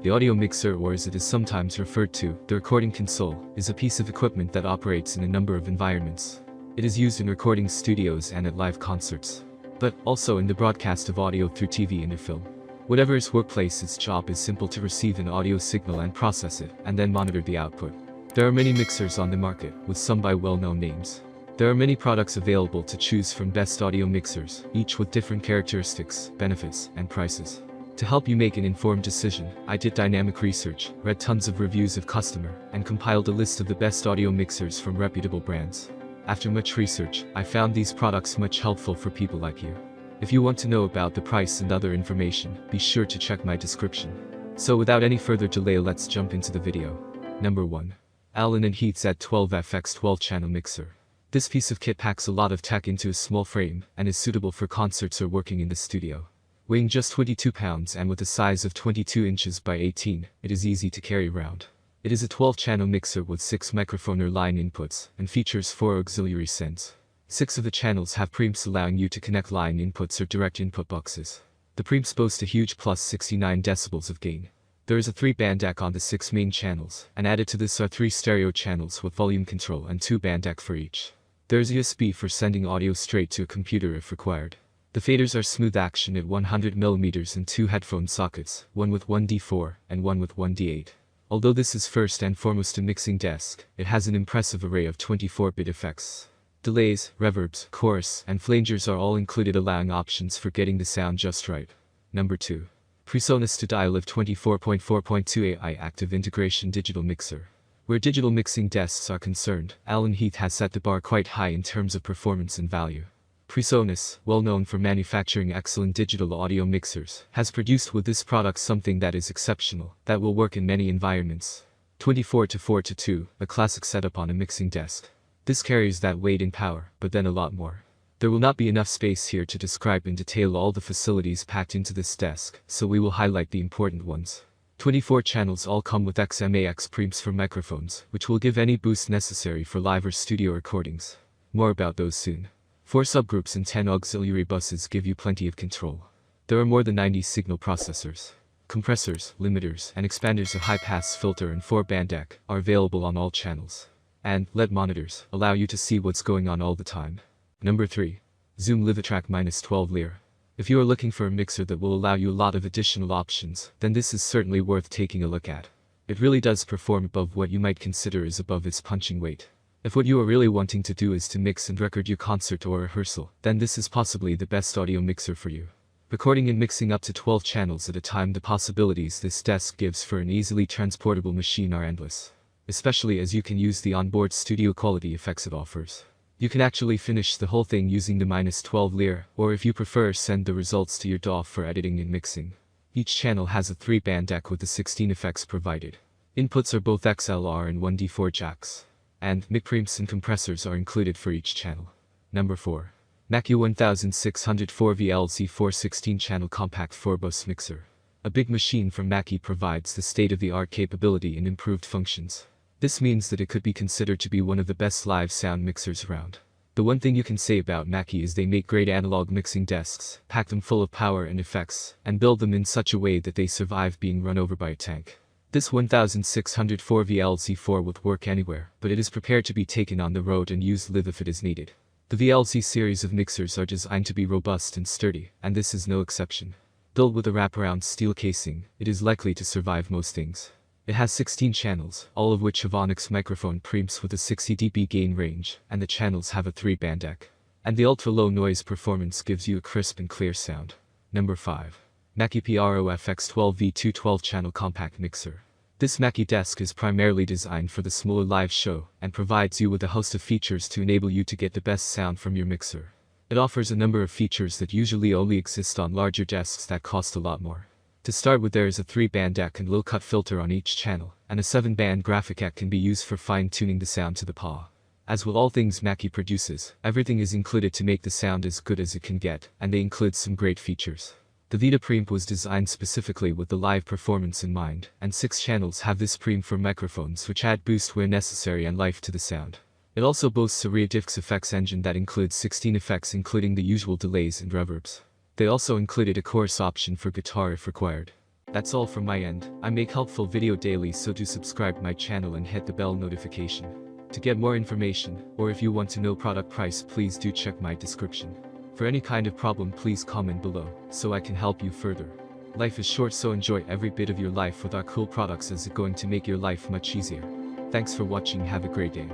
The audio mixer, or as it is sometimes referred to, the recording console, is a piece of equipment that operates in a number of environments. It is used in recording studios and at live concerts, but also in the broadcast of audio through TV and a film. Whatever its workplace, its job is simple: to receive an audio signal and process it, and then monitor the output. There are many mixers on the market, with some by well-known names. There are many products available to choose from: best audio mixers, each with different characteristics, benefits, and prices. To help you make an informed decision, I did dynamic research, read tons of reviews of customer, and compiled a list of the best audio mixers from reputable brands. After much research, I found these products much helpful for people like you. If you want to know about the price and other information, be sure to check my description. So without any further delay, let's jump into the video. Number 1. Allen & Heath Z12FX 12-channel mixer. This piece of kit packs a lot of tech into a small frame, and is suitable for concerts or working in the studio. Weighing just 22 pounds and with a size of 22 inches by 18, it is easy to carry around. It is a 12-channel mixer with 6 microphone or line inputs, and features 4 auxiliary sends. 6 of the channels have preamps, allowing you to connect line inputs or direct input boxes. The preamps boast a huge plus 69 decibels of gain. There is a 3-band DAC on the 6 main channels, and added to this are 3 stereo channels with volume control and 2-band DAC for each. There is USB for sending audio straight to a computer if required. The faders are smooth action at 100mm and 2 headphone sockets, one with 1D4 and one with 1D8. Although this is first and foremost a mixing desk, it has an impressive array of 24-bit effects. Delays, reverbs, chorus, and flangers are all included, allowing options for getting the sound just right. Number 2. PreSonus StudioLive 24.4.2 AI Active Integration Digital Mixer. Where digital mixing desks are concerned, Allen Heath has set the bar quite high in terms of performance and value. PreSonus, well known for manufacturing excellent digital audio mixers, has produced with this product something that is exceptional, that will work in many environments. 24:4:2, a classic setup on a mixing desk. This carries that weight and power, but then a lot more. There will not be enough space here to describe in detail all the facilities packed into this desk, so we will highlight the important ones. 24 channels all come with XMAX preamps for microphones, which will give any boost necessary for live or studio recordings. More about those soon. 4 subgroups and 10 auxiliary buses give you plenty of control. There are more than 90 signal processors. Compressors, limiters, and expanders, a high-pass filter and 4-band DAC are available on all channels. And LED monitors allow you to see what's going on all the time. Number 3. Zoom Livitrack -12 Lear. If you are looking for a mixer that will allow you a lot of additional options, then this is certainly worth taking a look at. It really does perform above what you might consider is above its punching weight. If what you are really wanting to do is to mix and record your concert or rehearsal, then this is possibly the best audio mixer for you. Recording and mixing up to 12 channels at a time, the possibilities this desk gives for an easily transportable machine are endless. Especially as you can use the onboard studio quality effects it offers. You can actually finish the whole thing using the -12 Lear, or if you prefer, send the results to your DAW for editing and mixing. Each channel has a 3-band DAC with the 16 effects provided. Inputs are both XLR and 1D4 jacks. And mic preamps and compressors are included for each channel. Number 4. Mackie 1604 VLC4 16-channel compact 4-bus mixer. A big machine from Mackie provides the state-of-the-art capability and improved functions. This means that it could be considered to be one of the best live sound mixers around. The one thing you can say about Mackie is they make great analog mixing desks, pack them full of power and effects, and build them in such a way that they survive being run over by a tank. This 1604 VLC4 would work anywhere, but it is prepared to be taken on the road and used live if it is needed. The VLC series of mixers are designed to be robust and sturdy, and this is no exception. Built with a wraparound steel casing, it is likely to survive most things. It has 16 channels, all of which have Onyx microphone preamps with a 60 dB gain range, and the channels have a 3-band DAC. And the ultra-low noise performance gives you a crisp and clear sound. Number 5. Mackie PRO-FX12V2 12-channel compact mixer. This Mackie desk is primarily designed for the smaller live show, and provides you with a host of features to enable you to get the best sound from your mixer. It offers a number of features that usually only exist on larger desks that cost a lot more. To start with, there is a 3-band DAC and low-cut filter on each channel, and a 7-band graphic DAC can be used for fine-tuning the sound to the paw. As with all things Mackie produces, everything is included to make the sound as good as it can get, and they include some great features. The Vita preamp was designed specifically with the live performance in mind, and 6 channels have this preamp for microphones which add boost where necessary and life to the sound. It also boasts a ReaDivx effects engine that includes 16 effects including the usual delays and reverbs. They also included a chorus option for guitar if required. That's all from my end. I make helpful video daily, so do subscribe my channel and hit the bell notification. To get more information, or if you want to know product price, please do check my description. For any kind of problem, please comment below, so I can help you further. Life is short, so enjoy every bit of your life with our cool products, as it's going to make your life much easier. Thanks for watching, have a great day.